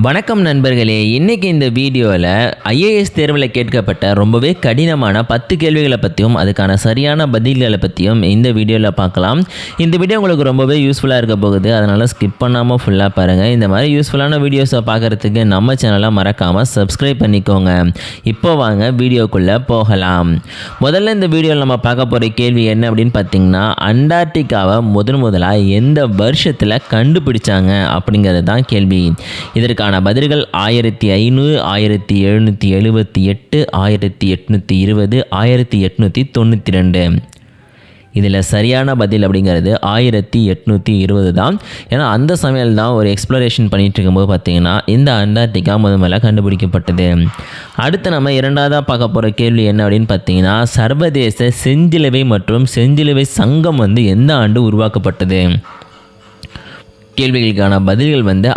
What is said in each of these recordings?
வணக்கம் நண்பர்களே, இன்றைக்கி இந்த வீடியோவில் ஐஏஎஸ் தேர்வில் கேட்கப்பட்ட ரொம்பவே கடினமான 10 கேள்விகளை பற்றியும் அதுக்கான சரியான பதில்களை பற்றியும் இந்த வீடியோவில் பார்க்கலாம். இந்த வீடியோ உங்களுக்கு ரொம்பவே யூஸ்ஃபுல்லாக இருக்க போகுது, அதனால் ஸ்கிப் பண்ணாமல் ஃபுல்லாக பாருங்கள். இந்த மாதிரி யூஸ்ஃபுல்லான வீடியோஸை பார்க்குறதுக்கு நம்ம சேனலை மறக்காமல் சப்ஸ்கிரைப் பண்ணிக்கோங்க. இப்போ வாங்க வீடியோக்குள்ளே போகலாம். முதல்ல இந்த வீடியோவில் நம்ம பார்க்க போகிற கேள்வி என்ன அப்படின்னு பார்த்தீங்கன்னா, அண்டார்டிகாவை முதலாக எந்த வருஷத்தில் கண்டுபிடிச்சாங்க அப்படிங்கிறது தான் கேள்வி. இதற்கான பதில்கள் 1500, 1778, 1820, 1892. இதில் சரியான பதில் அப்படிங்கிறது 1820 தான். ஏன்னா அந்த சமயம் தான் ஒரு எக்ஸ்ப்ளோரேஷன் பண்ணிகிட்டு இருக்கும்போது பார்த்திங்கன்னா இந்த அண்டார்டிகா முதல்ல கண்டுபிடிக்கப்பட்டது. அடுத்து நம்ம இரண்டாவதாக பார்க்க போகிற கேள்வி என்ன அப்படின்னு பார்த்தீங்கன்னா, சர்வதேச செஞ்சிலுவை மற்றும் செஞ்சிலுவை சங்கம் எந்த ஆண்டு உருவாக்கப்பட்டது? கேள்விகளுக்கான பதில்கள் 1863,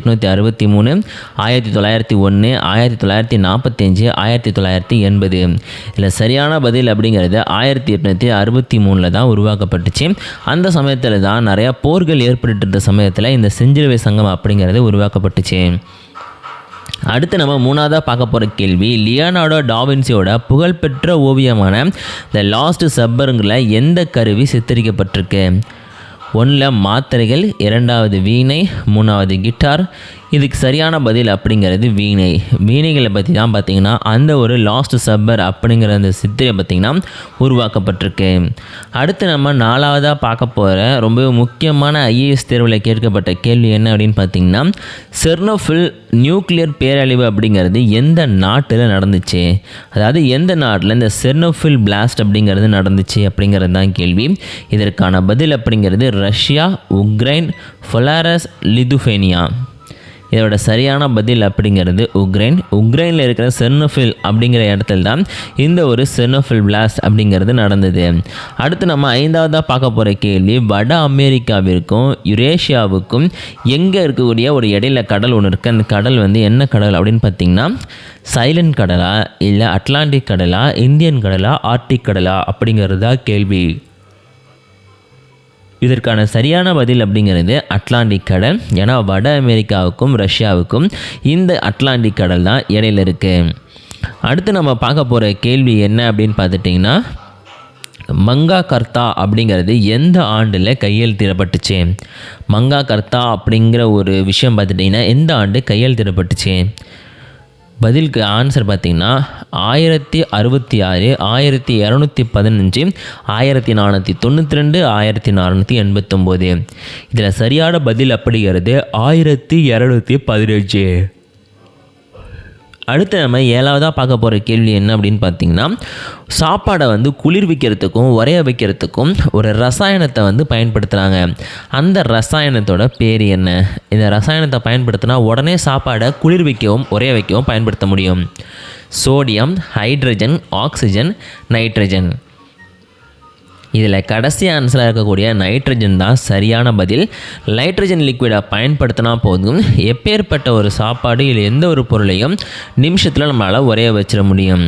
1901, 1945, 1980. இதில் சரியான பதில் அப்படிங்கிறது 1863 தான் உருவாக்கப்பட்டுச்சு. அந்த சமயத்தில் தான் நிறையா போர்கள் ஏற்பட்டு சமயத்தில் இந்த செஞ்சிலுவை சங்கம் அப்படிங்கிறது உருவாக்கப்பட்டுச்சு. அடுத்து நம்ம மூணாவதாக பார்க்க போகிற கேள்வி, லியோனார்டோ டாவின்சியோட புகழ்பெற்ற ஓவியமான த லாஸ்ட் சப்பருங்கில் எந்த கருவி சித்தரிக்கப்பட்டிருக்கு? 1 மாத்திரைகள், 2 வீணை, 3 கிட்டார். இதுக்கு சரியான பதில் அப்படிங்கிறது வீணை. வீணைகளை பற்றி தான் பார்த்திங்கன்னா அந்த ஒரு லாஸ்ட் சப்பர் அப்படிங்கிற அந்த சித்திரை பார்த்திங்கன்னா உருவாக்கப்பட்டிருக்கு. அடுத்து நம்ம நாலாவதாக பார்க்க போகிற ரொம்ப முக்கியமான ஐஏஎஸ் தேர்வில் கேட்கப்பட்ட கேள்வி என்ன அப்படின்னு பார்த்திங்கன்னா, செர்னோபில் நியூக்ளியர் பேரழிவு அப்படிங்கிறது எந்த நாட்டில் நடந்துச்சு? அதாவது எந்த நாட்டில் இந்த செர்னோபில் பிளாஸ்ட் அப்படிங்கிறது நடந்துச்சு அப்படிங்கிறது தான் கேள்வி. இதற்கான பதில் அப்படிங்கிறது ரஷ்யா, உக்ரைன், பொலாரஸ், லிதுவேனியா. இதோட சரியான பதில் அப்படிங்கிறது உக்ரைனில் இருக்கிற செர்னோபில் அப்படிங்கிற இடத்துல தான் இந்த ஒரு செர்னோபில் பிளாஸ்ட் அப்படிங்கிறது நடந்தது. அடுத்து நம்ம ஐந்தாவதாக பார்க்க போகிற கேள்வி, வட அமெரிக்காவிற்கும் யுரேஷியாவுக்கும் எங்கே இருக்கக்கூடிய ஒரு இடையில கடல் ஒன்று இருக்குது. அந்த கடல் என்ன கடல் அப்படின்னு பார்த்திங்கன்னா, சைலண்ட் கடலா, இல்லை அட்லாண்டிக் கடலா, இந்தியன் கடலா, ஆர்டிக் கடலா அப்படிங்கிறது தான் கேள்வி. இதற்கான சரியான பதில் அப்படிங்கிறது அட்லாண்டிக் கடல். ஏன்னா வட அமெரிக்காவுக்கும் ரஷ்யாவுக்கும் இந்த அட்லாண்டிக் கடல் தான் இடையில இருக்குது. அடுத்து நம்ம பார்க்க போகிற கேள்வி என்ன அப்படின்னு பார்த்துட்டிங்கன்னா, மங்கா கர்த்தா அப்படிங்கிறது எந்த ஆண்டில் கையெழுத்திடப்பட்டுச்சு? மங்கா கர்த்தா அப்படிங்கிற ஒரு விஷயம் பார்த்துட்டிங்கன்னா எந்த ஆண்டு கையெழுத்திடப்பட்டுச்சு? பதிலுக்கு ஆன்சர் பார்த்திங்கன்னா 1066, 1215, 1492, 1489. இதில் சரியான பதில் அப்படிங்கிறது 1215. அடுத்து நம்ம ஏழாவதாக பார்க்க போகிற கேள்வி என்ன அப்படின்னு பார்த்திங்கன்னா, சாப்பாடை குளிர்விக்கிறதுக்கும் உரைய வைக்கிறதுக்கும் ஒரு ரசாயனத்தை பயன்படுத்துகிறாங்க. அந்த ரசாயனத்தோட பேர் என்ன? இந்த ரசாயனத்தை பயன்படுத்தினா உடனே சாப்பாடை குளிர்விக்கவும் உரைய வைக்கவும் பயன்படுத்த முடியும். Sodium, hydrogen, oxygen, nitrogen. இதில் கடைசி ஆன்சராக இருக்கக்கூடிய நைட்ரஜன் தான் சரியான பதில். நைட்ரஜன் லிக்விடை பயன்படுத்தினா போதும் எப்பேற்பட்ட ஒரு சாப்பாடு இல்லை எந்த ஒரு பொருளையும் நிமிஷத்தில் நம்மளால் உரைய வச்சிட முடியும்.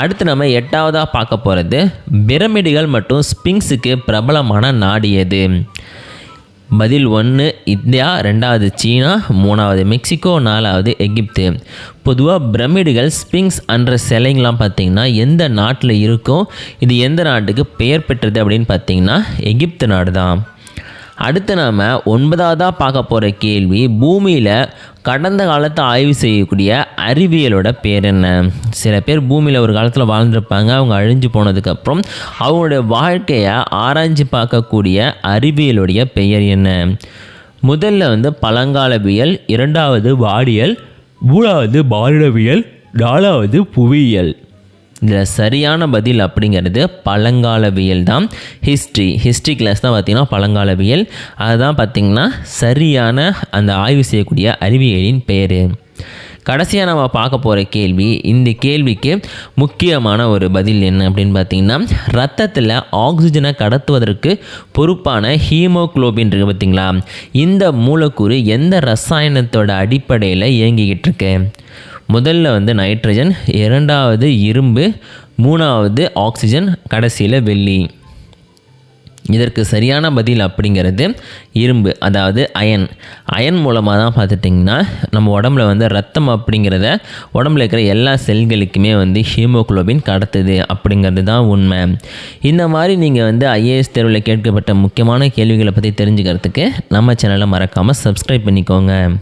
அடுத்து நம்ம எட்டாவதாக பார்க்க போகிறது, பிரமிடுகள் மற்றும் ஸ்பிங்ஸுக்கு பிரபலமான நாடு எது? பதில் 1 இந்தியா, 2 சீனா, 3 மெக்சிகோ, 4 எகிப்து. பொதுவாக பிரமிடுகள், ஸ்பிங்ஸ் என்ற சிலைங்களாம் பார்த்திங்கன்னா எந்த நாட்டில் இருக்கும்? இது எந்த நாட்டுக்கு பெயர் பெற்றது அப்படின்னு பார்த்திங்கன்னா எகிப்து நாடு தான். அடுத்து நாம் 9வதாக பார்க்க போகிற கேள்வி, பூமியில் கடந்த காலத்தை ஆய்வு செய்யக்கூடிய அறிவியலோட பேர் என்ன? சில பேர் பூமியில் ஒரு காலத்தில் வாழ்ந்துருப்பாங்க, அவங்க அழிஞ்சு போனதுக்கப்புறம் அவங்களுடைய வாழ்க்கையை ஆராய்ச்சி பார்க்கக்கூடிய அறிவியலுடைய பெயர் என்ன? முதல்ல பழங்காலவியல், 2வது வானியல், 3வது மானிடவியல், 4வது புவியியல். இதில் சரியான பதில் அப்படிங்கிறது பழங்காலவியல் தான். ஹிஸ்ட்ரி கிளாஸ் தான் பார்த்திங்கன்னா பழங்காலவியல். அதுதான் பார்த்திங்கன்னா சரியான அந்த ஆய்வு செய்யக்கூடிய அறிவியலின் பெயர். கடைசியாக நம்ம பார்க்க போகிற கேள்வி, இந்த கேள்விக்கு முக்கியமான ஒரு பதில் என்ன அப்படின்னு பார்த்திங்கன்னா, ரத்தத்தில் ஆக்சிஜனை கடத்துவதற்கு பொறுப்பான ஹீமோக்ளோபின் இருக்குது பார்த்திங்களா, இந்த மூலக்கூறு எந்த ரசாயனத்தோட அடிப்படையில் இயங்கிக்கிட்டு இருக்கு? முதல்ல நைட்ரஜன், 2வது இரும்பு, 3வது ஆக்சிஜன், கடைசியில் வெள்ளி. இதற்கு சரியான பதில் அப்படிங்கிறது இரும்பு, அதாவது அயன். அயன் மூலமாக தான் பார்த்துட்டிங்கன்னா நம்ம உடம்புல வந்து ரத்தம் அப்படிங்கிறத உடம்புல இருக்கிற எல்லா செல்களுக்குமே வந்து ஹீமோகுளோபின் கடத்துது அப்படிங்கிறது தான் உண்மை. இந்த மாதிரி நீங்கள் வந்து ஐஏஎஸ் தேர்வில் கேட்கப்பட்ட முக்கியமான கேள்விகளை பற்றி தெரிஞ்சுக்கிறதுக்கு நம்ம சேனலை மறக்காமல் சப்ஸ்கிரைப் பண்ணிக்கோங்க.